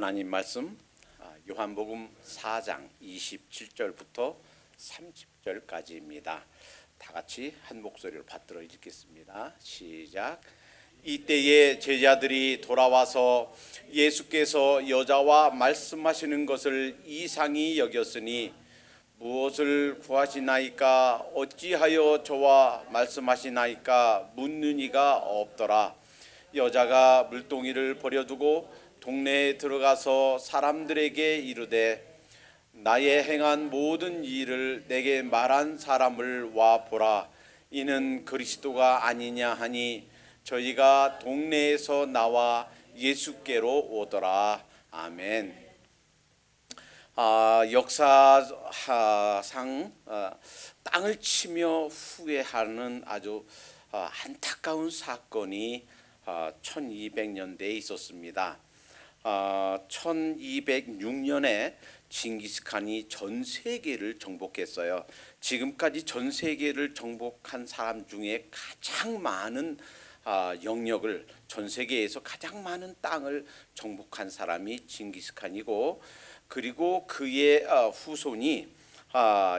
하나님 말씀 요한복음 4장 27절부터 30절까지입니다. 다 같이 한 목소리로 받들어 읽겠습니다. 시작. 이때에 제자들이 돌아와서 예수께서 여자와 말씀하시는 것을 이상히 여겼으니 무엇을 구하시나이까 어찌하여 저와 말씀하시나이까 묻는 이가 없더라. 여자가 물동이를 버려두고 동네에 들어가서 사람들에게 이르되 나의 행한 모든 일을 내게 말한 사람을 와 보라. 이는 그리스도가 아니냐 하니 저희가 동네에서 나와 예수께로 오더라. 아멘. 역사상 땅을 치며 후회하는 아주 안타까운 사건이 1200년대에 있었습니다. 1206년에 징기스칸이 전 세계를 정복했어요. 지금까지 전 세계를 정복한 사람 중에 가장 많은 영역을, 전 세계에서 가장 많은 땅을 정복한 사람이 징기스칸이고, 그리고 그의 후손이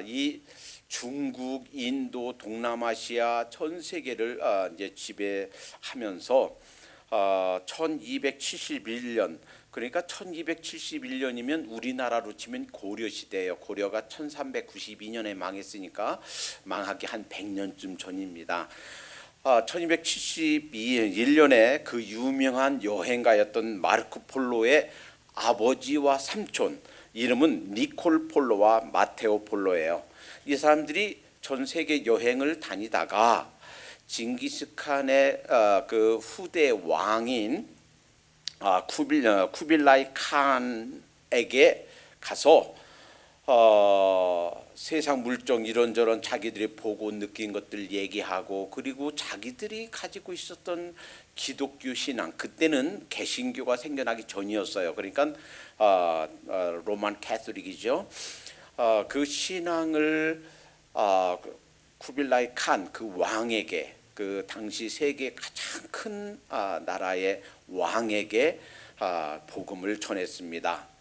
이 중국, 인도, 동남아시아 전 세계를 이제 지배하면서 1271년, 그러니까 1271년이면 우리나라로 치면 고려 시대예요. 고려가 1392년에 망했으니까 망하기 한 100년쯤 전입니다. 1271년에 그 유명한 여행가였던 마르코 폴로의 아버지와 삼촌, 이름은 니콜 폴로와 마테오 폴로예요. 이 사람들이 전 세계 여행을 다니다가 징기스칸의 그 후대 왕인 쿠빌라이 칸에게 가서 세상 물정 이런저런 자기들이 보고 느낀 것들 얘기하고, 그리고 자기들이 가지고 있었던 기독교 신앙, 그때는 개신교가 생겨나기 전이었어요. 그러니까 로만 캐톨릭이죠. 그 신앙을 쿠빌라이 칸 그 왕에게, 그 당시 세계 가장 큰 나라의 왕에게 복음을 전했습니다.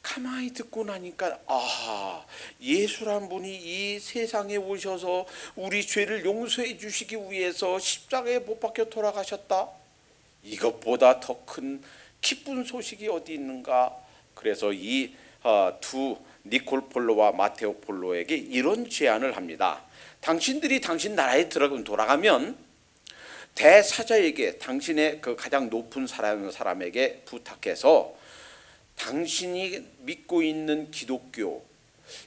가만히 듣고 나니까 예수란 분이 이 세상에 오셔서 우리 죄를 용서해 주시기 위해서 십자가에 못 박혀 돌아가셨다. 이것보다 더 큰 기쁜 소식이 어디 있는가. 그래서 이 두 니콜 폴로와 마테오 폴로에게 이런 제안을 합니다. 당신들이 당신 나라에 돌아가면 대사자에게, 당신의 그 가장 높은 사람에게 부탁해서 당신이 믿고 있는 기독교,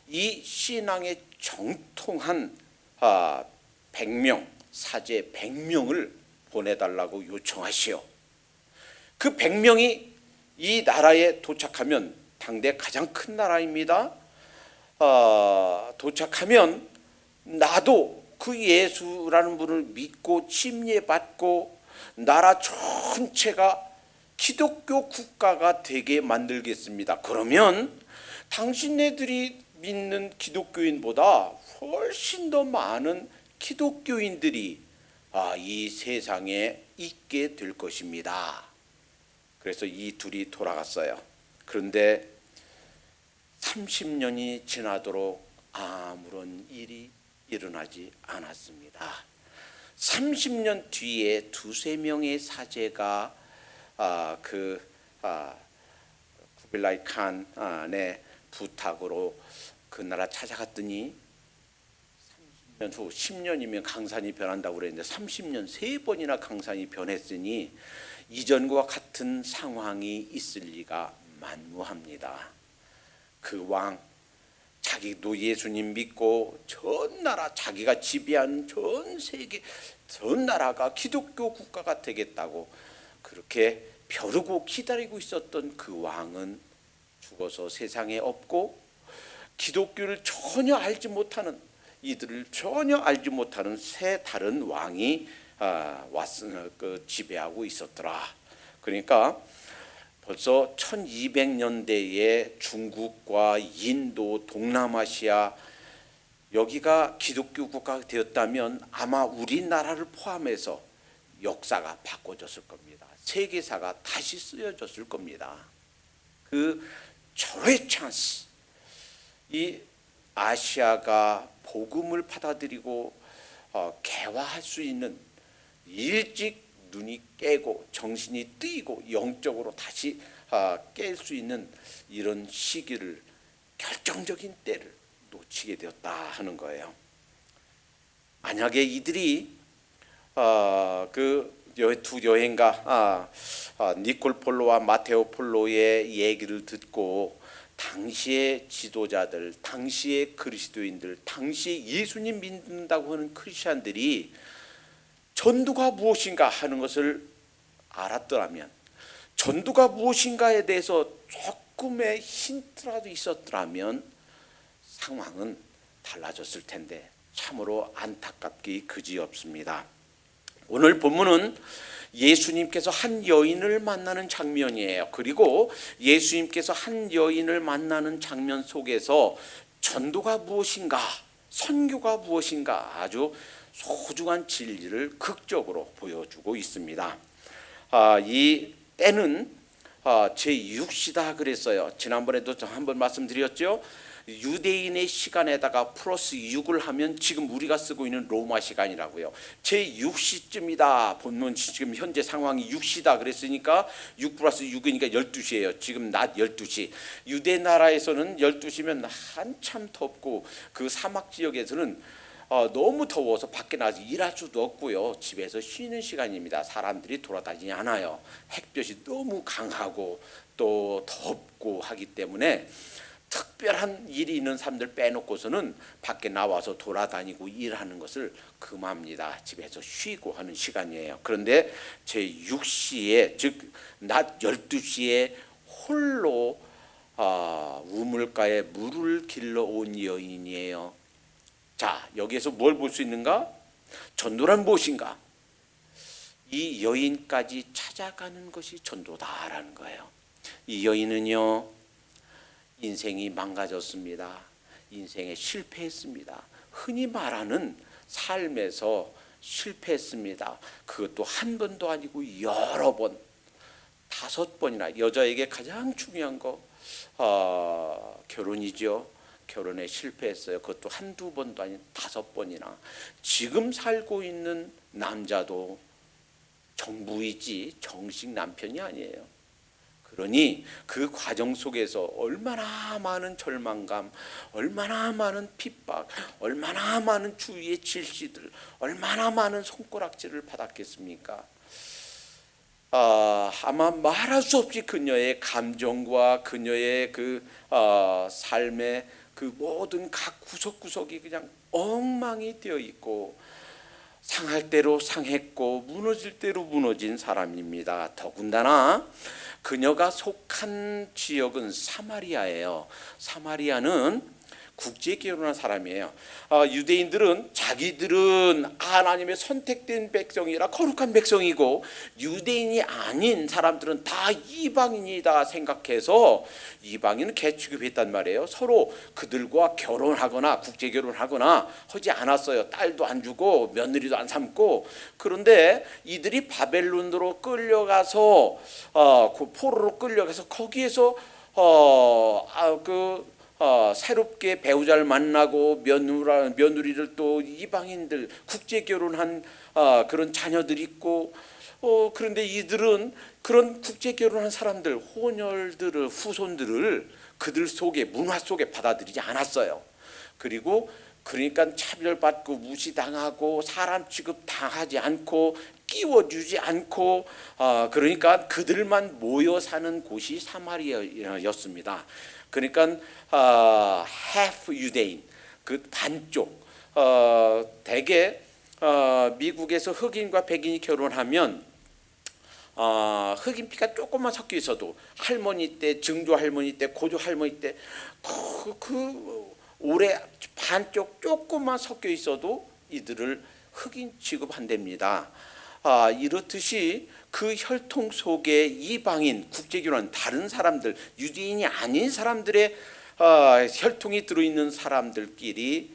이 신앙의 정통한 100명, 사제 100명을 보내달라고 요청하시오. 그 100명이 이 나라에 도착하면, 당대 가장 큰 나라입니다. 도착하면 나도 그 예수라는 분을 믿고 침례받고 나라 전체가 기독교 국가가 되게 만들겠습니다. 그러면 당신네들이 믿는 기독교인보다 훨씬 더 많은 기독교인들이 이 세상에 있게 될 것입니다. 그래서 이 둘이 돌아갔어요. 그런데 30년이 지나도록 아무런 일이 일어나지 않았습니다. 30년 뒤에 두세 명의 사제가 쿠빌라이 칸의 부탁으로 그 나라 찾아갔더니 30년 후, 10년이면 강산이 변한다고 그랬는데 30년 3번이나 강산이 변했으니 이전과 같은 상황이 있을 리가 만무합니다. 그 왕, 자기도 예수님 믿고 전 나라, 자기가 지배하는 전 세계 전 나라가 기독교 국가가 되겠다고 그렇게 벼르고 기다리고 있었던 그 왕은 죽어서 세상에 없고, 기독교를 전혀 알지 못하는, 이들을 전혀 알지 못하는 새 다른 왕이 지배하고 있었더라. 그러니까 벌써 1200년대에 중국과 인도, 동남아시아, 여기가 기독교 국가가 되었다면 아마 우리나라를 포함해서 역사가 바꿔졌을 겁니다. 세계사가 다시 쓰여졌을 겁니다. 그 절호의 찬스, 이 아시아가 복음을 받아들이고 개화할 수 있는, 일찍 눈이 깨고 정신이 뜨이고 영적으로 다시 깰 수 있는 이런 시기를, 결정적인 때를 놓치게 되었다 하는 거예요. 만약에 이들이 그 두 여행가 니콜 폴로와 마테오 폴로의 얘기를 듣고 당시의 지도자들, 당시의 그리스도인들, 당시에 예수님 믿는다고 하는 크리스천들이 전도가 무엇인가 하는 것을 알았더라면, 전도가 무엇인가에 대해서 조금의 힌트라도 있었더라면 상황은 달라졌을 텐데 참으로 안타깝기 그지없습니다. 오늘 본문은 예수님께서 한 여인을 만나는 장면이에요. 그리고 예수님께서 한 여인을 만나는 장면 속에서 전도가 무엇인가, 선교가 무엇인가 아주 소중한 진리를 극적으로 보여주고 있습니다. 이 때는 제6시다 그랬어요. 지난번에도 한번 말씀드렸죠. 유대인의 시간에다가 플러스 6을 하면 지금 우리가 쓰고 있는 로마 시간이라고요. 제6시쯤이다. 본문 지금 현재 상황이 6시다 그랬으니까 6 플러스 6이니까 12시예요. 지금 낮 12시. 유대 나라에서는 12시면 한참 덥고 그 사막 지역에서는 너무 더워서 밖에 나가서 일할 수도 없고요. 집에서 쉬는 시간입니다. 사람들이 돌아다니지 않아요. 햇볕이 너무 강하고 또 덥고 하기 때문에 특별한 일이 있는 사람들 빼놓고서는 밖에 나와서 돌아다니고 일하는 것을 금합니다. 집에서 쉬고 하는 시간이에요. 그런데 제6시에, 즉 낮 12시에 홀로 우물가에 물을 길러 온 여인이에요. 자, 여기에서 뭘 볼 수 있는가? 전도란 무엇인가? 이 여인까지 찾아가는 것이 전도다라는 거예요. 이 여인은요, 인생이 망가졌습니다. 인생에 실패했습니다. 흔히 말하는 삶에서 실패했습니다. 그것도 한 번도 아니고 여러 번, 5번이나. 여자에게 가장 중요한 거 결혼이죠. 결혼에 실패했어요. 그것도 한두 번도 아닌 5번이나. 지금 살고 있는 남자도 정부이지 정식 남편이 아니에요. 그러니 그 과정 속에서 얼마나 많은 절망감, 얼마나 많은 핍박, 얼마나 많은 주위의 질시들, 얼마나 많은 손가락질을 받았겠습니까? 아마 말할 수 없이 그녀의 감정과 그녀의 그 삶의 그 모든 각 구석구석이 그냥 엉망이 되어 있고, 상할 대로 상했고 무너질 대로 무너진 사람입니다. 더군다나 그녀가 속한 지역은 사마리아예요. 사마리아는 국제 결혼한 사람이에요. 유대인들은 자기들은 하나님의 선택된 백성이라 거룩한 백성이고, 유대인이 아닌 사람들은 다 이방인이다 생각해서 이방인은 개취급했단 말이에요. 서로 그들과 결혼하거나 국제 결혼하거나 하지 않았어요. 딸도 안 주고 며느리도 안 삼고. 그런데 이들이 바벨론으로 끌려가서 포로로 끌려가서 거기에서 새롭게 배우자를 만나고 며느리를 또 이방인들 국제 결혼한 그런 자녀들이 있고, 그런데 이들은 그런 국제 결혼한 사람들, 혼혈들을, 후손들을 그들 속에, 문화 속에 받아들이지 않았어요. 그리고 그러니까 차별받고 무시당하고 사람 취급당하지 않고 끼워주지 않고, 그러니까 그들만 모여 사는 곳이 사마리아였습니다. 그러니까 half 유대인, 그 반쪽, 대개 미국에서 흑인과 백인이 결혼하면 흑인 피가 조금만 섞여 있어도 할머니 때, 증조 할머니 때, 고조 할머니 때 올해 반쪽 조금만 섞여 있어도 이들을 흑인 취급한답니다. 이렇듯이 그 혈통 속에 이방인, 국제결혼, 다른 사람들, 유대인이 아닌 사람들의 혈통이 들어있는 사람들끼리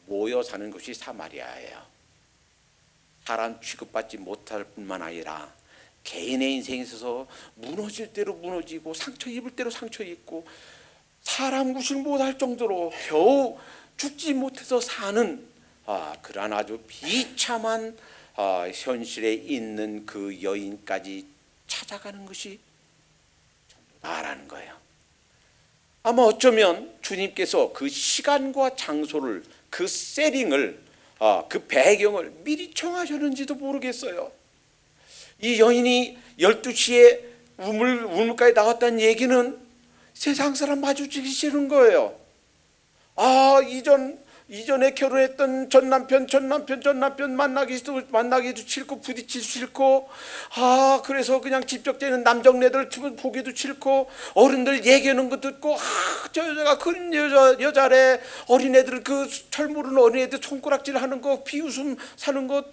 모여 사는 것이 사마리아예요. 사람 취급받지 못할 뿐만 아니라 개인의 인생에 있어서 무너질 대로 무너지고 상처 입을 대로 상처 입고 사람 구실 못할 정도로 겨우 죽지 못해서 사는 그러한 아주 비참한 현실에 있는 그 여인까지 찾아가는 것이 나라는 거예요. 아마 어쩌면 주님께서 그 시간과 장소를, 그 세팅을, 그 배경을 미리 정하셨는지도 모르겠어요. 이 여인이 12시에 우물가에 나왔다는 얘기는 세상 사람 마주치기 싫은 거예요. 이전에 결혼했던 전 남편 만나기도 싫고 부딪히기도 싫고, 그래서 그냥 집적되는 남정네들 보기도 싫고, 어른들 얘기하는 거 듣고, 저 여자가 그런 여자래, 어린애들 그 철 모르는 어린애들 손가락질 하는 거, 비웃음 사는 것,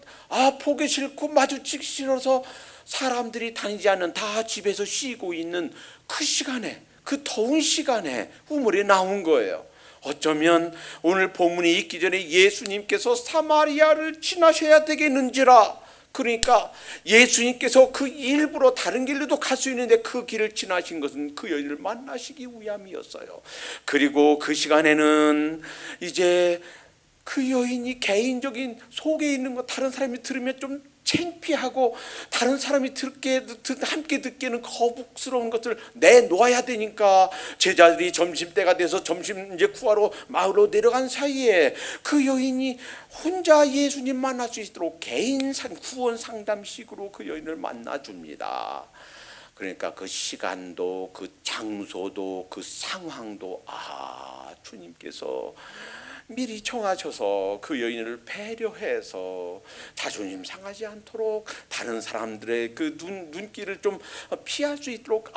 보기 싫고 마주치기 싫어서 사람들이 다니지 않는, 다 집에서 쉬고 있는 그 시간에, 그 더운 시간에 우물에 나온 거예요. 어쩌면 오늘 본문이 있기 전에 예수님께서 사마리아를 지나셔야 되겠는지라. 그러니까 예수님께서 그 일부러 다른 길로도 갈 수 있는데 그 길을 지나신 것은 그 여인을 만나시기 위함이었어요. 그리고 그 시간에는 이제 그 여인이 개인적인 속에 있는 거 다른 사람이 들으면 좀 창피하고, 다른 사람이 함께 듣기에는 거북스러운 것을 내놓아야 되니까, 제자들이 점심때가 돼서 점심 이제 구하러 마을로 내려간 사이에 그 여인이 혼자 예수님 만날 수 있도록 개인 구원 상담식으로 그 여인을 만나줍니다. 그러니까 그 시간도, 그 장소도, 그 상황도 주님께서 미리 정하셔서 그 여인을 배려해서 자존심 상하지 않도록, 다른 사람들의 그 눈길을 좀 피할 수 있도록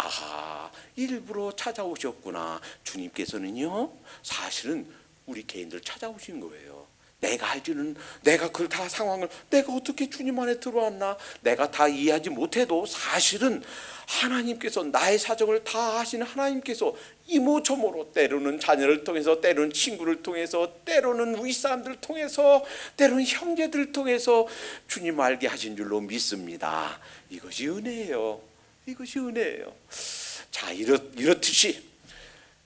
일부러 찾아오셨구나. 주님께서는요, 사실은 우리 개인들 찾아오신 거예요. 내가 알지는, 내가 그 다 상황을 내가 어떻게 주님 안에 들어왔나, 내가 다 이해하지 못해도 사실은 하나님께서, 나의 사정을 다 아시는 하나님께서 이모저모로, 때로는 자녀를 통해서, 때로는 친구를 통해서, 때로는 윗사람들을 통해서, 때로는 형제들을 통해서 주님 알게 하신 줄로 믿습니다. 이것이 은혜예요. 이것이 은혜예요. 자, 이렇듯이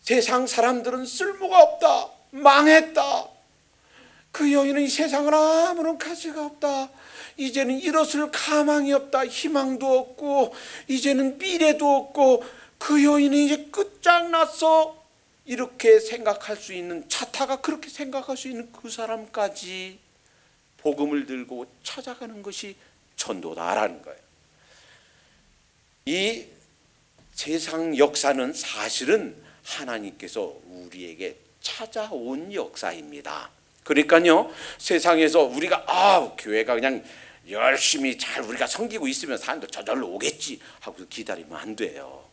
세상 사람들은 쓸모가 없다, 망했다, 그 여인은 이 세상을 아무런 가치가 없다, 이제는 일어설 가망이 없다, 희망도 없고 이제는 미래도 없고, 그 여인은 이제 끝장났어, 이렇게 생각할 수 있는, 차타가 그렇게 생각할 수 있는 그 사람까지 복음을 들고 찾아가는 것이 전도다라는 거예요. 이 세상 역사는 사실은 하나님께서 우리에게 찾아온 역사입니다. 그러니까요, 세상에서 우리가 교회가 그냥 열심히 잘 우리가 섬기고 있으면 사람들 저절로 오겠지 하고 기다리면 안 돼요.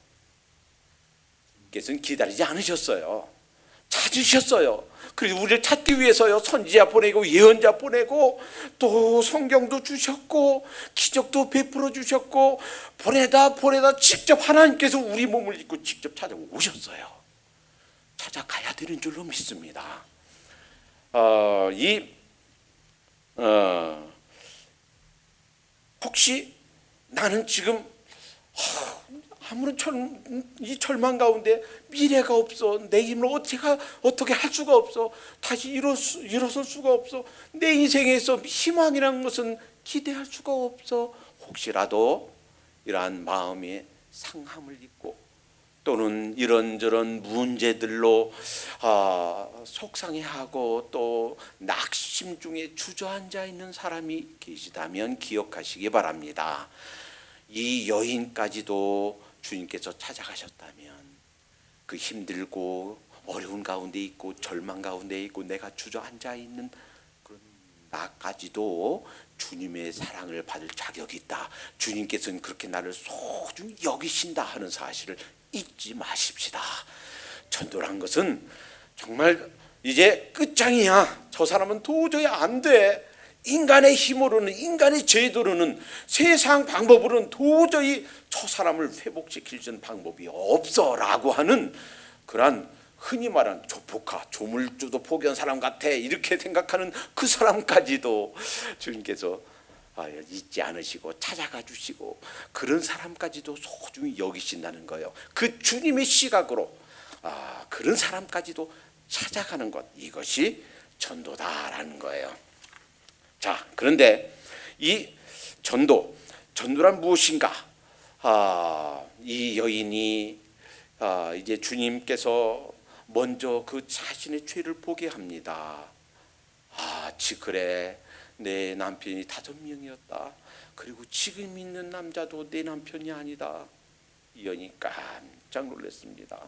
주님께서는 기다리지 않으셨어요. 찾으셨어요. 그리고 우리를 찾기 위해서요, 선지자 보내고 예언자 보내고 또 성경도 주셨고 기적도 베풀어 주셨고, 보내다 직접 하나님께서 우리 몸을 입고 직접 찾아오셨어요. 찾아가야 되는 줄로 믿습니다. 혹시 나는 지금 아무런 이 절망 가운데 미래가 없어, 내 힘으로 어떻게 할 수가 없어, 다시 일어설 수가 없어, 내 인생에서 희망이라는 것은 기대할 수가 없어, 혹시라도 이러한 마음의 상함을 입고 또는 이런저런 문제들로 속상해하고 또 낙심 중에 주저앉아 있는 사람이 계시다면 기억하시기 바랍니다. 이 여인까지도 주님께서 찾아가셨다면, 그 힘들고 어려운 가운데 있고 절망 가운데 있고 내가 주저앉아 있는 그런 나까지도 주님의 사랑을 받을 자격이 있다, 주님께서는 그렇게 나를 소중히 여기신다 하는 사실을 잊지 마십시다. 전도란 것은 정말 이제 끝장이야, 저 사람은 도저히 안 돼, 인간의 힘으로는, 인간의 제도로는, 세상 방법으로는 도저히 저 사람을 회복시킬 수 있는 방법이 없어라고 하는 그러한 흔히 말하는 조폭하, 조물주도 포기한 사람 같아 이렇게 생각하는 그 사람까지도 주님께서 잊지 않으시고 찾아가 주시고 그런 사람까지도 소중히 여기신다는 거예요. 그 주님의 시각으로 그런 사람까지도 찾아가는 것, 이것이 전도다라는 거예요. 자, 그런데 이 전도란 무엇인가? 이 여인이 이제 주님께서 먼저 그 자신의 죄를 보게 합니다. 그래, 내 남편이 5명이었다. 그리고 지금 있는 남자도 내 남편이 아니다. 이 여인이 깜짝 놀랐습니다.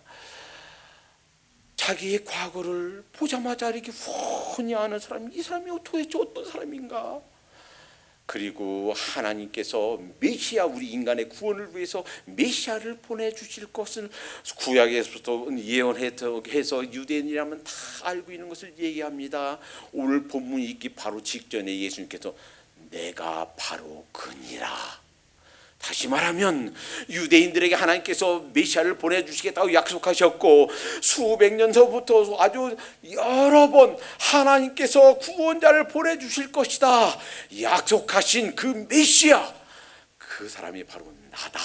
자기의 과거를 보자마자 이렇게 훤히 아는 사람이, 이 사람이 도대체 어떤 사람인가? 그리고 하나님께서 메시아, 우리 인간의 구원을 위해서 메시아를 보내주실 것을 구약에서부터 예언해서 유대인이라면 다 알고 있는 것을 얘기합니다. 오늘 본문이 있기 바로 직전에 예수님께서 내가 바로 그니라. 다시 말하면 유대인들에게 하나님께서 메시아를 보내주시겠다고 약속하셨고, 수백 년 전부터 아주 여러 번 하나님께서 구원자를 보내주실 것이다 약속하신 그 메시아, 그 사람이 바로 나다.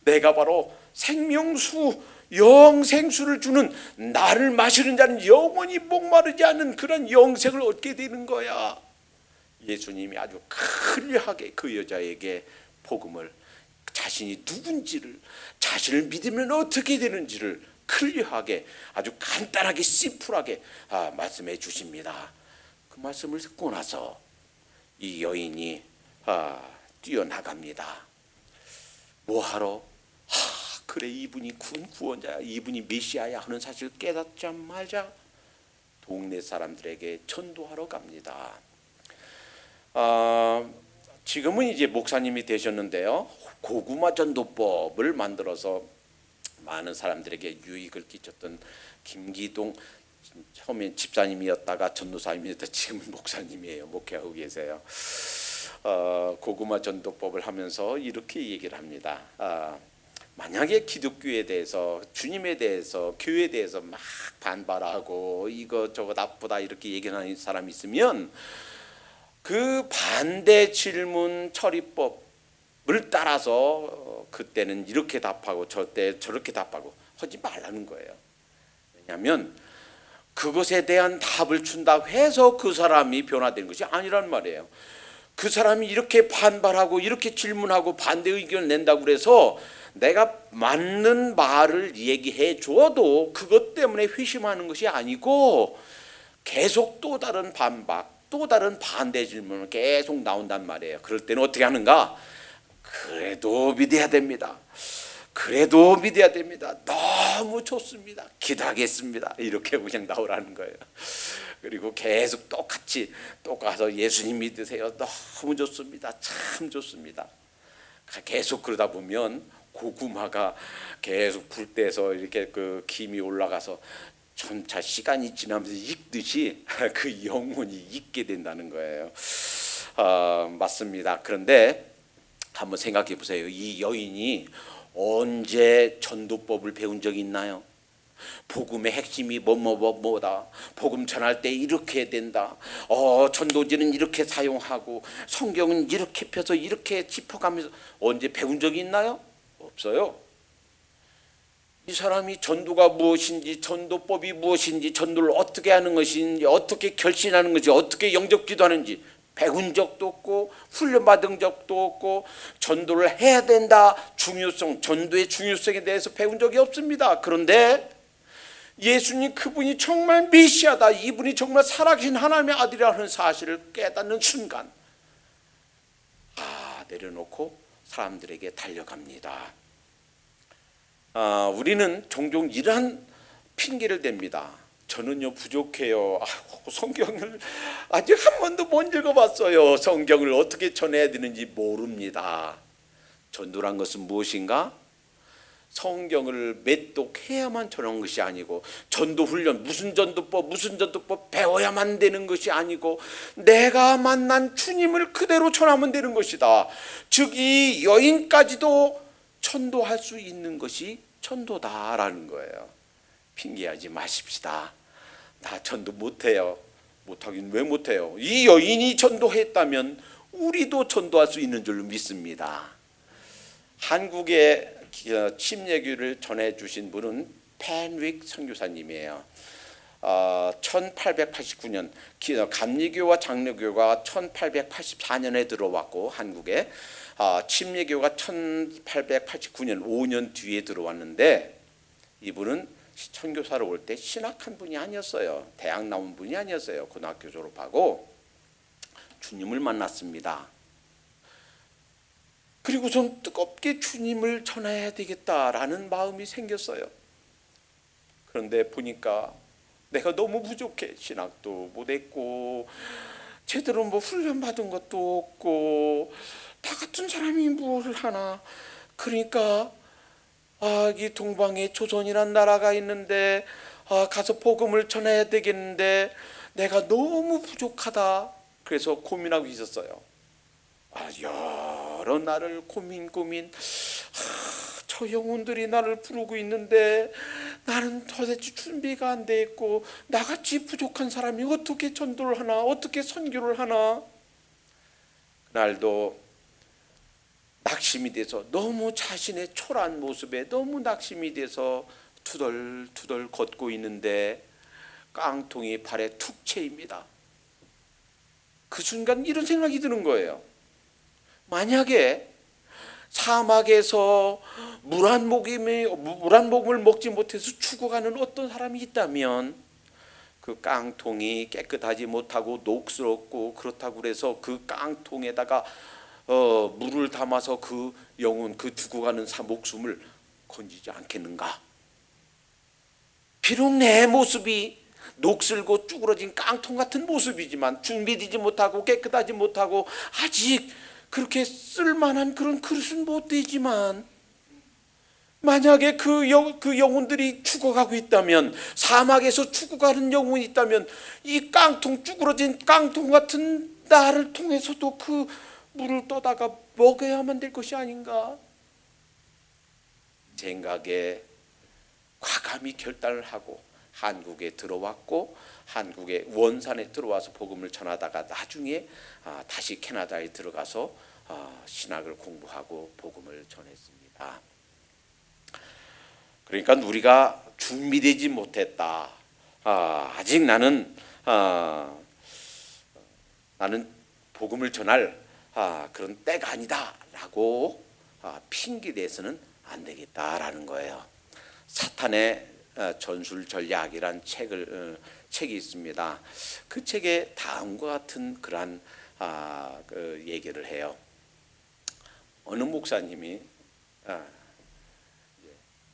내가 바로 생명수, 영생수를 주는, 나를 마시는 자는 영원히 목마르지 않는 그런 영생을 얻게 되는 거야. 예수님이 아주 클리어하게 그 여자에게 복음을, 자신이 누군지를, 자신을 믿으면 어떻게 되는지를 클리어하게, 아주 간단하게, 심플하게 말씀해 주십니다. 그 말씀을 듣고 나서 이 여인이 뛰어나갑니다. 뭐하러? 그래, 이분이 구원자야, 이분이 메시아야 하는 사실을 깨닫자마자 동네 사람들에게 전도하러 갑니다. 지금은 이제 목사님이 되셨는데요, 고구마 전도법을 만들어서 많은 사람들에게 유익을 끼쳤던 김기동, 처음엔 집사님이었다가 전도사님이었다 지금은 목사님이에요. 목회하고 계세요. 고구마 전도법을 하면서 이렇게 얘기를 합니다. 만약에 기독교에 대해서, 주님에 대해서, 교회에 대해서 막 반발하고 이거 저거 나쁘다 이렇게 얘기하는 사람이 있으면 그 반대 질문 처리법을 따라서 그때는 이렇게 답하고 저때 저렇게 답하고 하지 말라는 거예요. 왜냐하면 그것에 대한 답을 준다고 해서 그 사람이 변화되는 것이 아니란 말이에요. 그 사람이 이렇게 반발하고 이렇게 질문하고 반대 의견을 낸다고 그래서 내가 맞는 말을 얘기해 줘도 그것 때문에 회심하는 것이 아니고 계속 또 다른 반박, 또 다른 반대 질문은 계속 나온단 말이에요. 그럴 때는 어떻게 하는가? 그래도 믿어야 됩니다. 그래도 믿어야 됩니다. 너무 좋습니다. 기도하겠습니다. 이렇게 그냥 나오라는 거예요. 그리고 계속 똑같이 또 가서 예수님 믿으세요. 너무 좋습니다. 참 좋습니다. 계속 그러다 보면 고구마가 계속 불 때서 이렇게 그 김이 올라가서 점차 시간이 지나면서 익듯이 그 영혼이 익게 된다는 거예요. 맞습니다. 그런데 한번 생각해 보세요. 이 여인이 언제 전도법을 배운 적이 있나요? 복음의 핵심이 뭐다. 복음 전할 때 이렇게 된다. 전도지는 이렇게 사용하고 성경은 이렇게 펴서 이렇게 짚어가면서 언제 배운 적이 있나요? 없어요. 이 사람이 전도가 무엇인지, 전도법이 무엇인지, 전도를 어떻게 하는 것인지, 어떻게 결신하는 것인지, 어떻게 영접 기도하는지 배운 적도 없고 훈련받은 적도 없고 전도를 해야 된다, 중요성, 전도의 중요성에 대해서 배운 적이 없습니다. 그런데 예수님, 그분이 정말 메시아다, 이분이 정말 살아계신 하나님의 아들이라는 사실을 깨닫는 순간 내려놓고 사람들에게 달려갑니다. 우리는 종종 이러한 핑계를 댑니다. 저는요 부족해요. 성경을 아직 한 번도 못 읽어봤어요. 성경을 어떻게 전해야 되는지 모릅니다. 전도란 것은 무엇인가? 성경을 매독해야만 전하는 것이 아니고, 전도훈련, 무슨 전도법 배워야만 되는 것이 아니고, 내가 만난 주님을 그대로 전하면 되는 것이다. 즉 이 여인까지도 전도할 수 있는 것이 전도다라는 거예요. 핑계하지 마십시다. 나 전도 못해요. 못하긴 왜 못해요? 이 여인이 전도했다면 우리도 전도할 수 있는 줄 믿습니다. 한국의 침례교를 전해주신 분은 펜윅 선교사님이에요. 1889년 감리교와 장로교가 1884년에 들어왔고 한국에 침례교가 1889년 5년 뒤에 들어왔는데, 이분은 선교사로 올 때 신학한 분이 아니었어요. 대학 나온 분이 아니었어요. 고등학교 졸업하고 주님을 만났습니다. 그리고 좀 뜨겁게 주님을 전해야 되겠다라는 마음이 생겼어요. 그런데 보니까 내가 너무 부족해. 신학도 못했고 제대로 훈련 받은 것도 없고 다 같은 사람이 뭘 하나. 그러니까 이 동방에 조선이란 나라가 있는데 가서 복음을 전해야 되겠는데 내가 너무 부족하다. 그래서 고민하고 있었어요. 여러 날을 고민. 저 영혼들이 나를 부르고 있는데 나는 도대체 준비가 안 돼 있고 나같이 부족한 사람이 어떻게 전도를 하나, 어떻게 선교를 하나. 그날도 낙심이 돼서, 너무 자신의 초라한 모습에 너무 낙심이 돼서 투덜투덜 걷고 있는데 깡통이 발에 툭 채입니다. 그 순간 이런 생각이 드는 거예요. 만약에 사막에서 물 한 모금을 먹지 못해서 죽어가는 어떤 사람이 있다면 그 깡통이 깨끗하지 못하고 녹슬었고 그렇다고 그래서 그 깡통에다가 물을 담아서 그 영혼, 그 죽어가는 목숨을 건지지 않겠는가? 비록 내 모습이 녹슬고 쭈그러진 깡통 같은 모습이지만, 준비되지 못하고 깨끗하지 못하고 아직 그렇게 쓸만한 그런 그릇은 못 되지만, 만약에 그 영혼들이 죽어가고 있다면, 사막에서 죽어가는 영혼이 있다면, 이 쭈그러진 깡통 같은 나를 통해서도 그 물을 떠다가 먹어야만 될 것이 아닌가? 생각에 과감히 결단을 하고 한국에 들어왔고, 한국의 원산에 들어와서 복음을 전하다가 나중에 다시 캐나다에 들어가서 신학을 공부하고 복음을 전했습니다. 그러니까 우리가 준비되지 못했다. 아직 나는 복음을 전할 그런 때가 아니다라고 핑계대서는 안 되겠다라는 거예요. 사탄의 전술 전략이란 책이 있습니다. 그 책에 다음과 같은 그러한 그 얘기를 해요. 어느 목사님이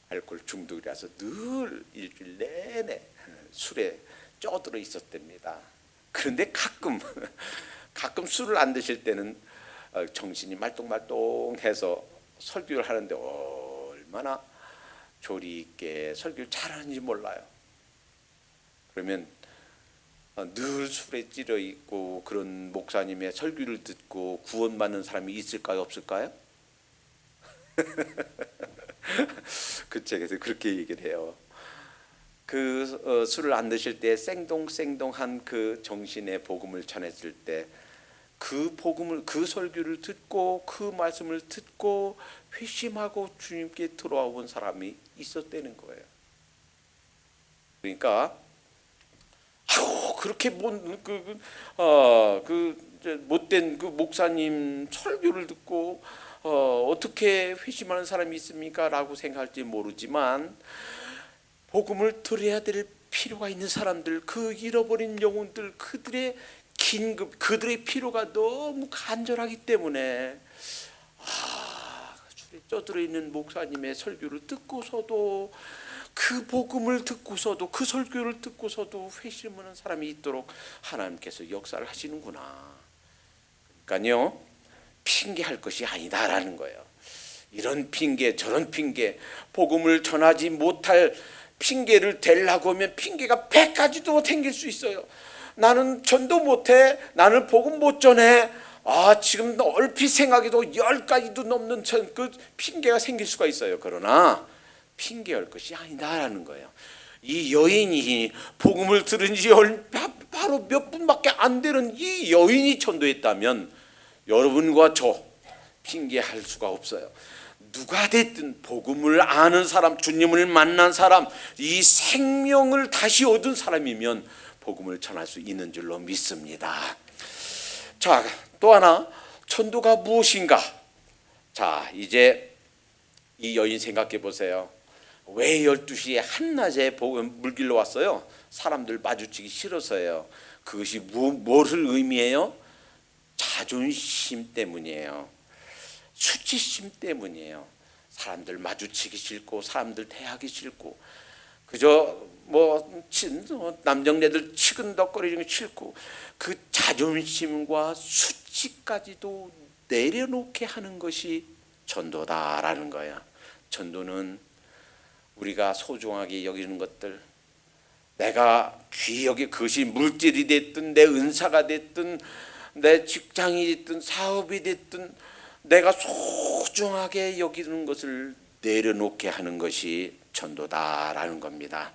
알코올 중독이라서 늘 일주일 내내 술에 쪄들어 있었답니다. 그런데 가끔 술을 안 드실 때는 정신이 말똥말똥해서 설교를 하는데 얼마나 조리 있게 설교를 잘하는지 몰라요. 그러면 늘 술에 찌려 있고 그런 목사님의 설교를 듣고 구원받는 사람이 있을까요, 없을까요? 그 책에서 그렇게 얘기를 해요. 그 술을 안 드실 때 생동생동한 그 정신의 복음을 전했을 때 그 복음을, 그 설교를 듣고 그 말씀을 듣고 회심하고 주님께 돌아온 사람이 있었다는 거예요. 그러니까 그렇게 못된 그 목사님 설교를 듣고 어떻게 회심하는 사람이 있습니까? 라고 생각할지 모르지만, 복음을 들어야 될 필요가 있는 사람들, 그 잃어버린 영혼들, 그들의 그들의 필요가 너무 간절하기 때문에 술에 쪄들어 있는 목사님의 설교를 듣고서도, 그 복음을 듣고서도, 그 설교를 듣고서도 회심하는 사람이 있도록 하나님께서 역사를 하시는구나. 그러니까요, 핑계할 것이 아니다라는 거예요. 이런 핑계 저런 핑계, 복음을 전하지 못할 핑계를 대려고 하면 핑계가 100가지도 생길 수 있어요. 나는 전도 못해, 나는 복음 못 전해, 지금 얼핏 생각해도 10가지도 넘는 그 핑계가 생길 수가 있어요. 그러나 핑계할 것이 아니다라는 거예요. 이 여인이 복음을 들은 지 바로 몇 분밖에 안 되는 이 여인이 전도했다면 여러분과 저 핑계할 수가 없어요. 누가 됐든 복음을 아는 사람, 주님을 만난 사람, 이 생명을 다시 얻은 사람이면 복음을 전할 수 있는 줄로 믿습니다. 자, 또 하나, 천도가 무엇인가? 자, 이제 이 여인 생각해 보세요. 왜 12시에 한낮에 물길로 왔어요? 사람들 마주치기 싫어서예요. 그것이 무엇을 의미해요? 자존심 때문이에요. 수치심 때문이에요. 사람들 마주치기 싫고 사람들 대하기 싫고 그저 남정네들 치근덕거리는 게 싫고 그 자존심과 수치까지도 내려놓게 하는 것이 전도다라는 거야. 전도는 우리가 소중하게 여기는 것들, 내가 귀히 여기, 그것이 물질이 됐든 내 은사가 됐든 내 직장이 됐든 사업이 됐든 내가 소중하게 여기는 것을 내려놓게 하는 것이 전도다라는 겁니다.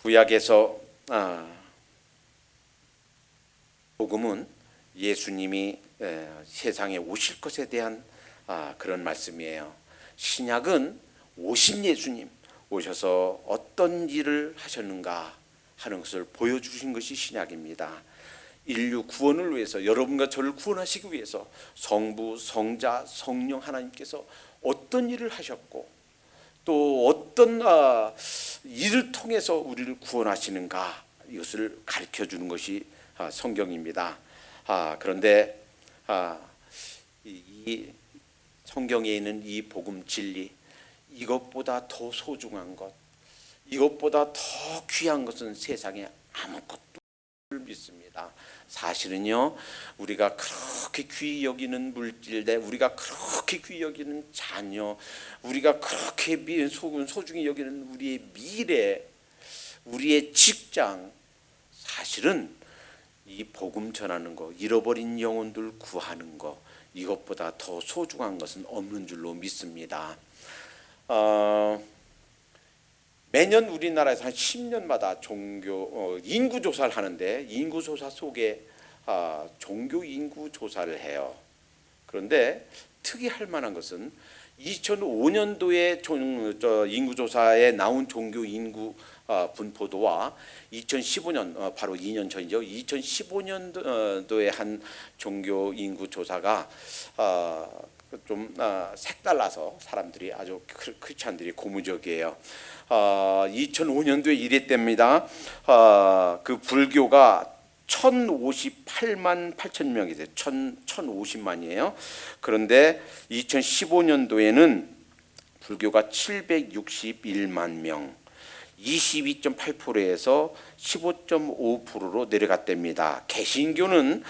구약에서 복음은 예수님이 세상에 오실 것에 대한 그런 말씀이에요. 신약은 오신 예수님, 오셔서 어떤 일을 하셨는가 하는 것을 보여주신 것이 신약입니다. 인류 구원을 위해서, 여러분과 저를 구원하시기 위해서 성부, 성자, 성령 하나님께서 어떤 일을 하셨고 또 어떤 일을 통해서 우리를 구원하시는가, 이것을 가르쳐주는 것이 성경입니다. 그런데 이 성경에 있는 이 복음 진리, 이것보다 더 소중한 것, 이것보다 더 귀한 것은 세상에 아무것도 믿습니다. 사실은요, 우리가 그렇게 귀히 여기는 물질들, 우리가 그렇게 귀히 여기는 자녀, 우리가 그렇게 소중히 여기는 우리의 미래, 우리의 직장, 사실은 이 복음 전하는 거, 잃어버린 영혼들 구하는 거, 이것보다 더 소중한 것은 없는 줄로 믿습니다. 매년 우리나라에서 한 10년마다 종교 인구 조사를 하는데, 인구 조사 속에 종교 인구 조사를 해요. 그런데 특이할 만한 것은 2005년도에 인구 조사에 나온 종교 인구 분포도와 2015년, 바로 2년 전이죠. 2015년도에 한 종교 인구 조사가 좀 색달라서 사람들이, 아주 크리스찬들이 고무적이에요. 2005년도에 이랬답니다. 그 불교가 1058만 8천 명이 돼요. 1050만이에요. 그런데 2015년도에는 불교가 761만 명, 22.8%에서 15.5%로 내려갔답니다. 개신교는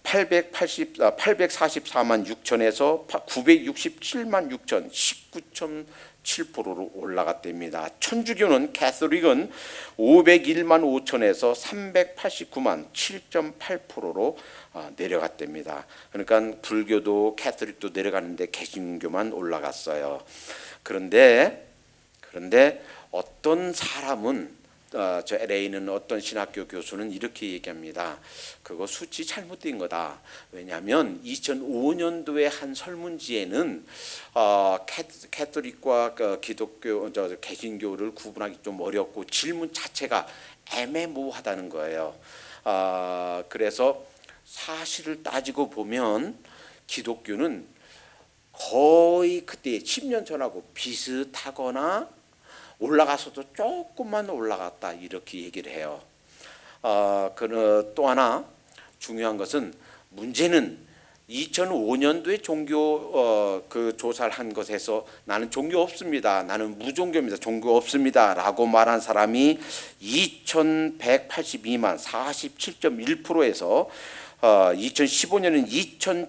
844만 6천에서 967만 6천, 19.7%로 올라갔답니다. 천주교는 캐톨릭은 501만 5천에서 389만 7.8%로 내려갔답니다. 그러니까 불교도 캐톨릭도 내려가는데 개신교만 올라갔어요. 그런데 어떤 사람은, 저 LA는 어떤 신학교 교수는 이렇게 얘기합니다. 그거 수치 잘못된 거다. 왜냐하면 2005년도에 한 설문지에는 캐톨릭과 기독교, 개신교를 구분하기 좀 어렵고 질문 자체가 애매모호하다는 거예요. 그래서 사실을 따지고 보면 기독교는 거의 그때 10년 전하고 비슷하거나 올라가서도 조금만 올라갔다, 이렇게 얘기를 해요. 또 하나 중요한 것은, 문제는 2005년도에 종교 그 조사를 한 것에서 나는 종교 없습니다, 나는 무종교입니다, 종교 없습니다 라고 말한 사람이 2182만 47.1%에서 2015년은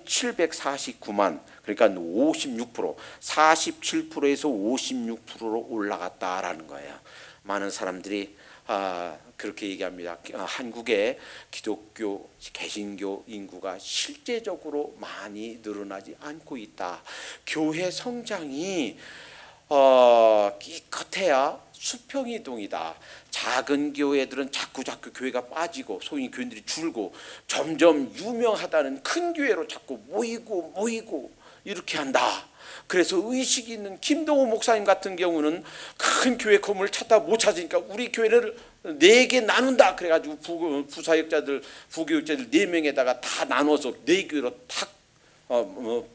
2749만, 그러니까 56%, 47%에서 56%로 올라갔다라는 거예요. 많은 사람들이 그렇게 얘기합니다. 한국의 기독교, 개신교 인구가 실제적으로 많이 늘어나지 않고 있다. 교회 성장이 기껏해야 수평이동이다. 작은 교회들은 자꾸 교회가 빠지고 소위 교인들이 줄고 점점 유명하다는 큰 교회로 자꾸 모이고 이렇게 한다. 그래서 의식이 있는 김동호 목사님 같은 경우는 큰 교회 건물을 찾다 못 찾으니까 우리 교회를 4개 나눈다. 그래가지고 부사역자들 부교육자들 4명에다가 다 나눠서 4교회로 탁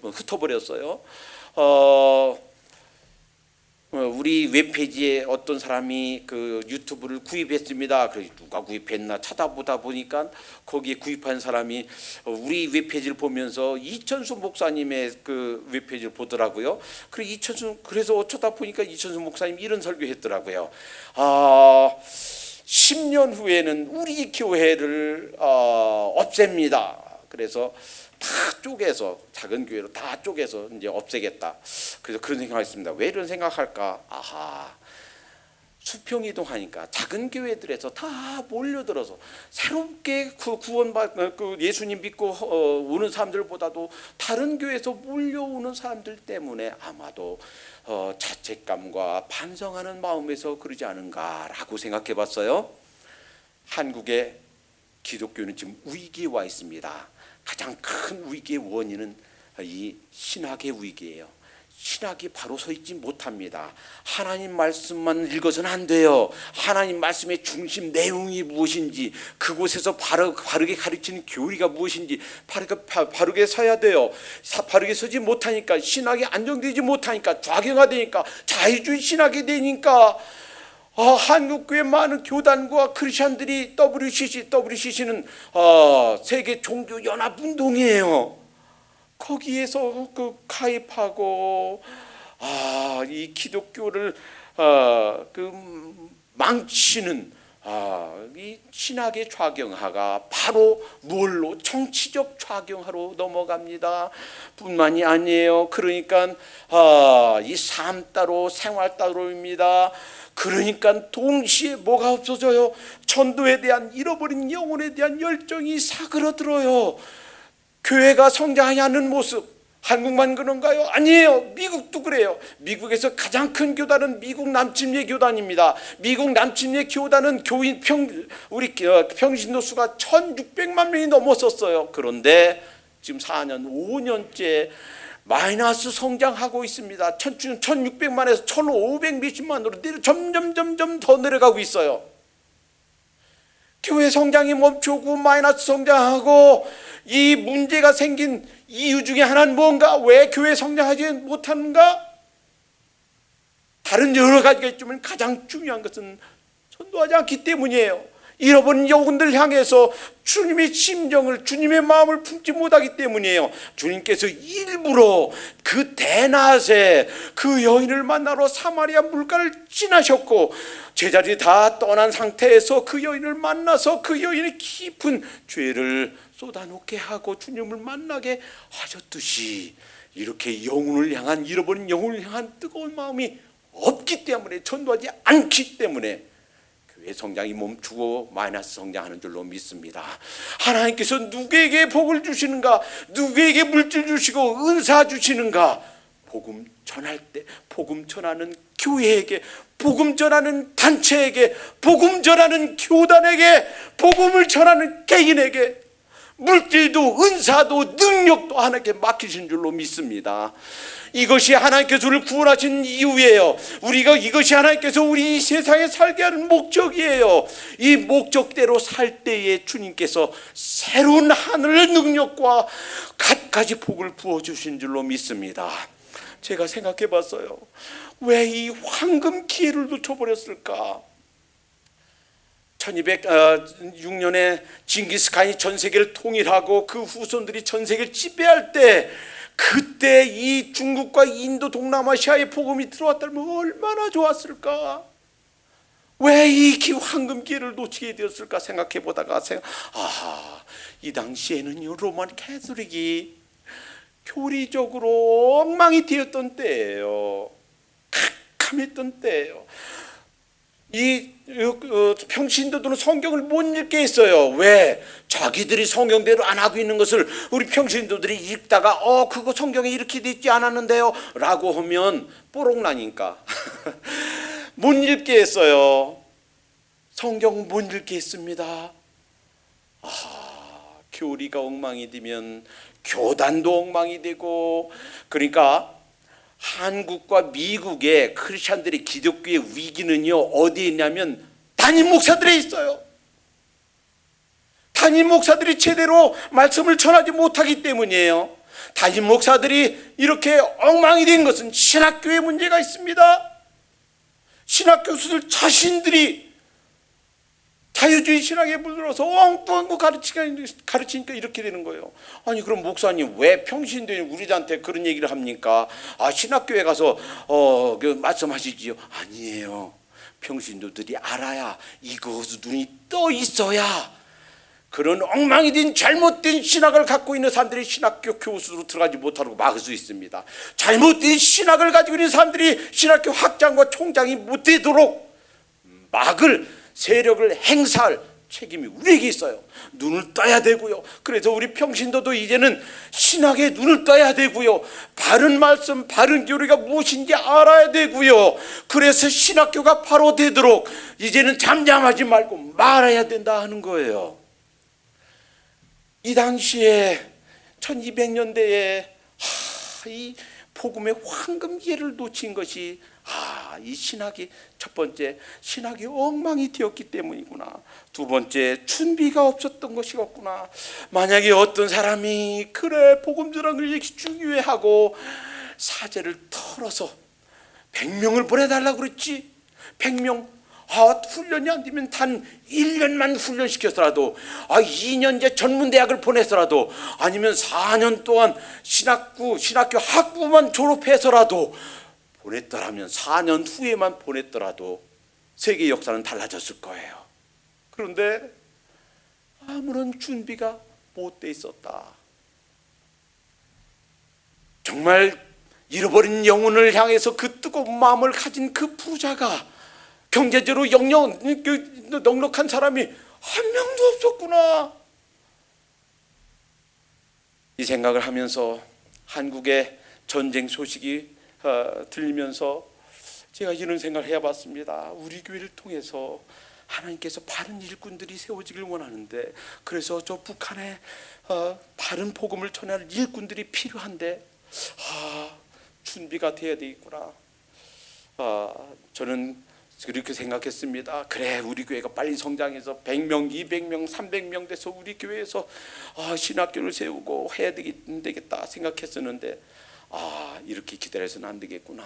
흩어버렸어요. 우리 웹페이지에 어떤 사람이 그 유튜브를 구입했습니다. 그래서 누가 구입했나 찾아보다 보니까 거기에 구입한 사람이 우리 웹페이지를 보면서 이천수 목사님의 그 웹페이지를 보더라고요. 그래서 어쩌다 보니까 이천수 목사님 이런 설교했더라고요. 10년 후에는 우리 교회를 없앱니다. 그래서 다 쪼개서 작은 교회로 다 쪼개서 이제 없애겠다. 그래서 그런 생각했습니다. 왜 이런 생각할까? 수평이동하니까 작은 교회들에서 다 몰려들어서 새롭게 구원받 예수님 믿고 오는 사람들보다도 다른 교회에서 몰려오는 사람들 때문에 아마도 자책감과 반성하는 마음에서 그러지 않은가라고 생각해봤어요. 한국의 기독교는 지금 위기에 와 있습니다. 가장 큰 위기의 원인은 이 신학의 위기예요. 신학이 바로 서 있지 못합니다. 하나님 말씀만 읽어서는 안 돼요. 하나님 말씀의 중심 내용이 무엇인지, 그곳에서 바르게 가르치는 교리가 무엇인지 바르게 서야 돼요. 바르게 서지 못하니까 신학이 안정되지 못하니까 좌경화되니까 자유주의 신학이 되니까 한국교회 많은 교단과 크리스천들이 WCC는 세계 종교 연합 운동이에요. 거기에서 가입하고 이 기독교를 망치는 이 신학의 좌경화가 바로 뭘로 정치적 좌경화로 넘어갑니다. 뿐만이 아니에요. 그러니까 이 삶 따로 생활 따로입니다. 그러니까 동시에 뭐가 없어져요? 전도에 대한 잃어버린 영혼에 대한 열정이 사그러들어요. 교회가 성장하지 않는 모습, 한국만 그런가요? 아니에요. 미국도 그래요. 미국에서 가장 큰 교단은 미국 남침례 교단입니다. 미국 남침례 교단은 교인 우리 평신도 수가 1,600만 명이 넘었었어요. 그런데 지금 4년, 5년째 마이너스 성장하고 있습니다. 1,600만에서 1,500 몇십만으로 점점 더 내려가고 있어요. 교회 성장이 멈추고 마이너스 성장하고 이 문제가 생긴 이유 중에 하나는 뭔가? 왜 교회 성장하지 못하는가? 다른 여러 가지가 있지만 가장 중요한 것은 전도하지 않기 때문이에요. 잃어버린 영혼들 향해서 주님의 심정을, 주님의 마음을 품지 못하기 때문이에요. 주님께서 일부러 그 대낮에 그 여인을 만나러 사마리아 물가를 지나셨고 제자들이 다 떠난 상태에서 그 여인을 만나서 그 여인의 깊은 죄를 쏟아놓게 하고 주님을 만나게 하셨듯이 이렇게 영혼을 향한, 잃어버린 영혼을 향한 뜨거운 마음이 없기 때문에, 전도하지 않기 때문에 교회 성장이 멈추고 마이너스 성장하는 줄로 믿습니다. 하나님께서 누구에게 복을 주시는가? 누구에게 물질 주시고 은사 주시는가? 복음 전할 때, 복음 전하는 교회에게, 복음 전하는 단체에게, 복음 전하는 교단에게, 복음을 전하는 개인에게 물질도 은사도 능력도 하나님께 맡기신 줄로 믿습니다. 이것이 하나님께서 우리를 구원하신 이유예요. 우리가 이것이 하나님께서 우리 이 세상에 살게 하는 목적이에요. 이 목적대로 살 때에 주님께서 새로운 하늘의 능력과 갖가지 복을 부어주신 줄로 믿습니다. 제가 생각해 봤어요. 왜 이 황금 기회를 놓쳐버렸을까? 1206년에 징기스칸이 전 세계를 통일하고 그 후손들이 전 세계를 지배할 때, 그때 이 중국과 인도 동남아시아에 복음이 들어왔다면 얼마나 좋았을까? 왜 이 황금 기회를 놓치게 되었을까 생각해 보다가 이 당시에는 로만 캐톨릭이 교리적으로 엉망이 되었던 때예요. 캄캄했던 때예요. 이 평신도들은 성경을 못 읽게 했어요. 왜? 자기들이 성경대로 안 하고 있는 것을 우리 평신도들이 읽다가 그거 성경에 이렇게 돼 있지 않았는데요 라고 하면 뽀록나니까 못 읽게 했어요. 성경 못 읽게 했습니다. 교리가 엉망이 되면 교단도 엉망이 되고, 그러니까 한국과 미국의 크리스찬들의 기독교의 위기는요 어디에 있냐면 담임 목사들에 있어요. 담임 목사들이 제대로 말씀을 전하지 못하기 때문이에요. 담임 목사들이 이렇게 엉망이 된 것은 신학교에 문제가 있습니다. 신학교수들 자신들이 자유주의 신학에 물들어서 엉뚱한 거 가르치니까 이렇게 되는 거예요. 아니 그럼 목사님 왜 평신도인 우리한테 그런 얘기를 합니까? 신학교에 가서 말씀하시지요. 아니에요. 평신도들이 알아야 이것을 눈이 떠 있어야 그런 엉망이 된 잘못된 신학을 갖고 있는 사람들이 신학교 교수로 들어가지 못하고 막을 수 있습니다. 잘못된 신학을 가지고 있는 사람들이 신학교 학장과 총장이 못 되도록 막을 세력을 행사할 책임이 우리에게 있어요. 눈을 떠야 되고요. 그래서 우리 평신도도 이제는 신학에 눈을 떠야 되고요. 바른 말씀, 바른 교리가 무엇인지 알아야 되고요. 그래서 신학교가 바로 되도록 이제는 잠잠하지 말고 말해야 된다 하는 거예요. 이 당시에 1200년대에 이 복음의 황금 기회를 놓친 것이 이 신학이 첫 번째 신학이 엉망이 되었기 때문이구나. 두 번째 준비가 없었던 것이었구나. 만약에 어떤 사람이 그래 복음 전하는 것이 중요해하고 사제를 털어서 100명을 보내달라고 그랬지. 100명 훈련이 안 되면 단 1년만 훈련시켜서라도 2년제 전문대학을 보내서라도 아니면 4년 동안 신학교 학부만 졸업해서라도 보냈더라면 4년 후에만 보냈더라도 세계 역사는 달라졌을 거예요. 그런데 아무런 준비가 못 돼 있었다. 정말 잃어버린 영혼을 향해서 그 뜨거운 마음을 가진 그 부자가 경제적으로 넉넉한 사람이 한 명도 없었구나. 이 생각을 하면서 한국의 전쟁 소식이 들리면서 제가 이런 생각을 해봤습니다. 우리 교회를 통해서 하나님께서 바른 일꾼들이 세워지길 원하는데, 그래서 저 북한에 바른 복음을 전할 일꾼들이 필요한데 준비가 돼야 되겠구나. 저는 그렇게 생각했습니다. 그래 우리 교회가 빨리 성장해서 100명, 200명, 300명 돼서 우리 교회에서 신학교를 세우고 해야 되겠다 생각했었는데 이렇게 기다려서는 안 되겠구나.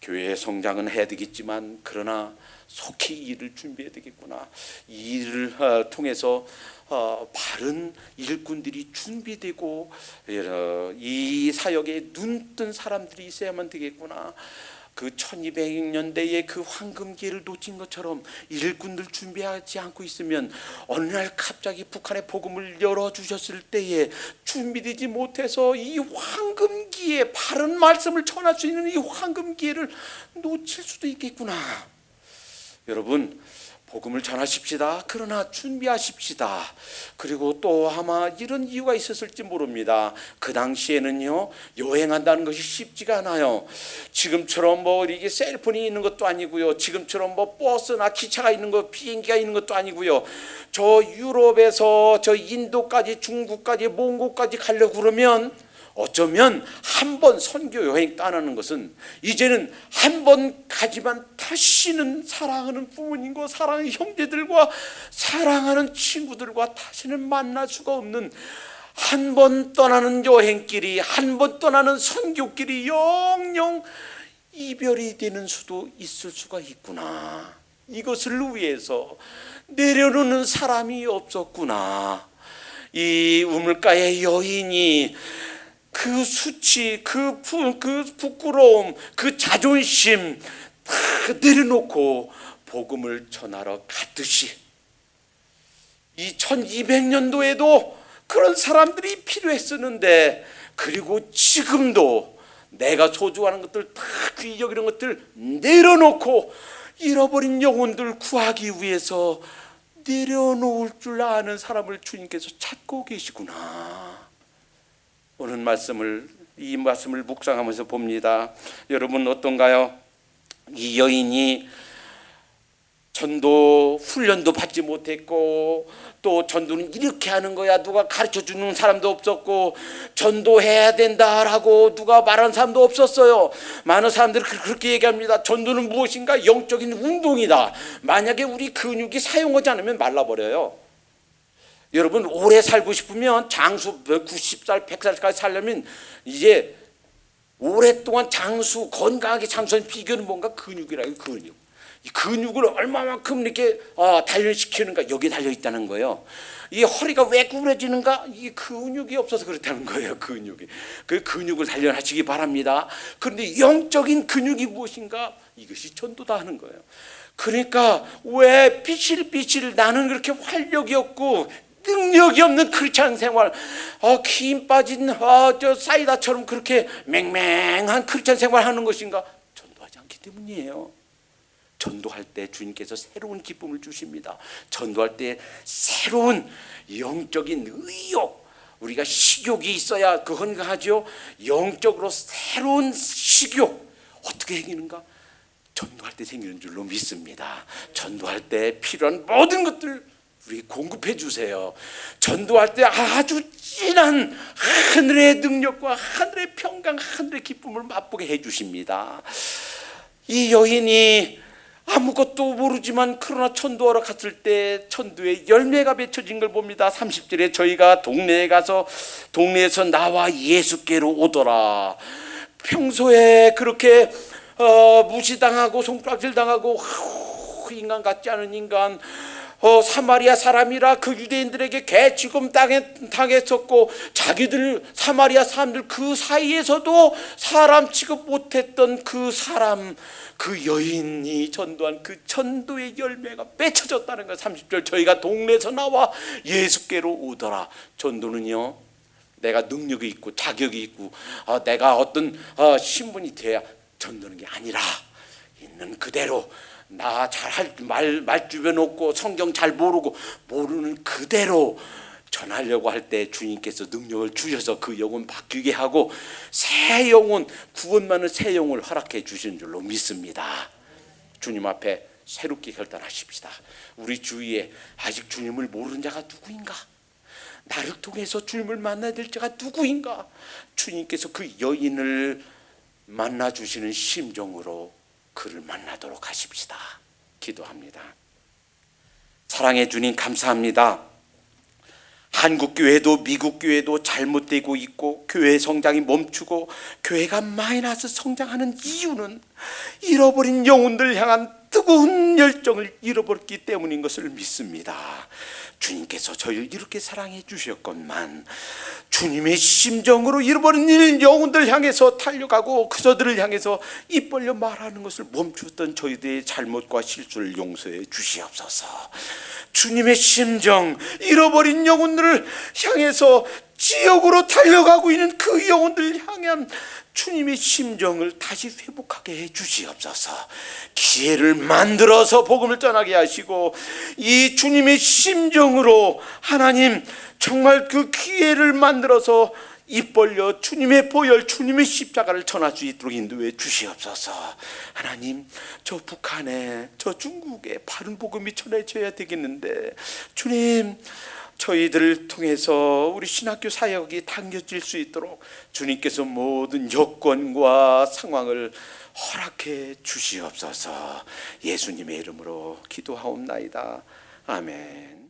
교회의 성장은 해야 되겠지만 그러나 속히 일을 준비해야 되겠구나. 이 일을 통해서 바른 일꾼들이 준비되고 이 사역에 눈뜬 사람들이 있어야만 되겠구나. 그 1200년대에 그 황금 기회를 놓친 것처럼 일꾼들 준비하지 않고 있으면 어느 날 갑자기 북한의 복음을 열어주셨을 때에 준비되지 못해서 이 황금 기회, 바른 말씀을 전할 수 있는 이 황금 기회를 놓칠 수도 있겠구나. 여러분 복음을 전하십시다. 그러나 준비하십시다. 그리고 또 아마 이런 이유가 있었을지 모릅니다. 그 당시에는요 여행한다는 것이 쉽지가 않아요. 지금처럼 이게 셀폰이 있는 것도 아니고요. 지금처럼 버스나 기차가 있는 것, 비행기가 있는 것도 아니고요. 저 유럽에서 저 인도까지, 중국까지, 몽골까지 가려고 그러면 어쩌면 한 번 선교 여행 떠나는 것은 이제는 한 번 가지만 다시는 사랑하는 부모님과 사랑하는 형제들과 사랑하는 친구들과 다시는 만날 수가 없는, 한 번 떠나는 여행길이, 한 번 떠나는 선교길이 영영 이별이 되는 수도 있을 수가 있구나. 이것을 위해서 내려놓는 사람이 없었구나. 이 우물가의 여인이 그 수치, 그 부끄러움, 그 자존심 다 내려놓고 복음을 전하러 갔듯이 이 1200년도에도 그런 사람들이 필요했었는데, 그리고 지금도 내가 소중한 것들 다 귀히 여기는 것들 내려놓고 잃어버린 영혼들 구하기 위해서 내려놓을 줄 아는 사람을 주님께서 찾고 계시구나. 오늘 이 말씀을 묵상하면서 봅니다. 여러분 어떤가요? 이 여인이 전도 훈련도 받지 못했고, 또 전도는 이렇게 하는 거야 누가 가르쳐 주는 사람도 없었고, 전도해야 된다라고 누가 말하는 사람도 없었어요. 많은 사람들이 그렇게 얘기합니다. 전도는 무엇인가? 영적인 운동이다. 만약에 우리 근육이 사용하지 않으면 말라버려요. 여러분 오래 살고 싶으면 장수 90살 100살까지 살려면 이제 오랫동안 건강하게 장수하는 비결은 뭔가? 근육이라요. 이 근육을 얼마만큼 이렇게 단련시키는가, 여기에 달려 있다는 거예요. 이 허리가 왜 구부러지는가? 이 근육이 없어서 그렇다는 거예요. 그 근육을 단련하시기 바랍니다. 그런데 영적인 근육이 무엇인가? 이것이 전도다 하는 거예요. 그러니까 왜 비실비실 나는 그렇게 활력이 없고 능력이 없는 크리스찬 생활, 힘 빠진 저 사이다처럼 그렇게 맹맹한 크리스찬 생활 하는 것인가? 전도하지 않기 때문이에요. 전도할 때 주님께서 새로운 기쁨을 주십니다. 전도할 때 새로운 영적인 의욕, 우리가 식욕이 있어야 그건 하죠. 영적으로 새로운 식욕 어떻게 생기는가? 전도할 때 생기는 줄로 믿습니다. 전도할 때 필요한 모든 것들 우리 공급해 주세요. 전도할 때 아주 진한 하늘의 능력과 하늘의 평강, 하늘의 기쁨을 맛보게 해 주십니다. 이 여인이 아무것도 모르지만 그러나 전도하러 갔을 때 전도의 열매가 맺혀진 걸 봅니다. 30절에 저희가 동네에서 나와 예수께로 오더라. 평소에 그렇게 무시당하고 손가락질당하고 인간 같지 않은 인간, 사마리아 사람이라 그 유대인들에게 개취금 당했었고, 자기들 사마리아 사람들 그 사이에서도 사람 취급 못했던 그 사람, 그 여인이 전도한 그 전도의 열매가 맺혀졌다는 거예요. 30절 저희가 동네에서 나와 예수께로 오더라. 전도는요, 내가 능력이 있고 자격이 있고 내가 어떤 신분이 돼야 전도는 게 아니라 있는 그대로 나 잘할 말주변 없고 성경 잘 모르는 그대로 전하려고 할 때 주님께서 능력을 주셔서 그 영혼 바뀌게 하고 새 영혼, 구원받는 새 영혼을 허락해 주시는 줄로 믿습니다. 주님 앞에 새롭게 결단하십시다. 우리 주위에 아직 주님을 모르는 자가 누구인가? 나를 통해서 주님을 만나야 될 자가 누구인가? 주님께서 그 여인을 만나 주시는 심정으로 그를 만나도록 하십시다. 기도합니다. 사랑해 주님 감사합니다. 한국 교회도 미국 교회도 잘못되고 있고 교회 성장이 멈추고 교회가 마이너스 성장하는 이유는 잃어버린 영혼들 향한 뜨거운 열정을 잃어버렸기 때문인 것을 믿습니다. 주님께서 저희를 이렇게 사랑해 주셨건만 주님의 심정으로 잃어버린 영혼들 향해서 달려가고 그저들을 향해서 입 벌려 말하는 것을 멈추었던 저희들의 잘못과 실수를 용서해 주시옵소서. 주님의 심정, 잃어버린 영혼들을 향해서 지옥으로 달려가고 있는 그 영혼들을 향한 주님의 심정을 다시 회복하게 해 주시옵소서. 기회를 만들어서 복음을 전하게 하시고 이 주님의 심정으로 하나님 정말 그 기회를 만들어서 입 벌려 주님의 보혈, 주님의 십자가를 전할 수 있도록 인도해 주시옵소서. 하나님, 저 북한에, 저 중국에 바른 복음이 전해져야 되겠는데 주님, 저희들을 통해서 우리 신학교 사역이 당겨질 수 있도록 주님께서 모든 여건과 상황을 허락해 주시옵소서. 예수님의 이름으로 기도하옵나이다. 아멘.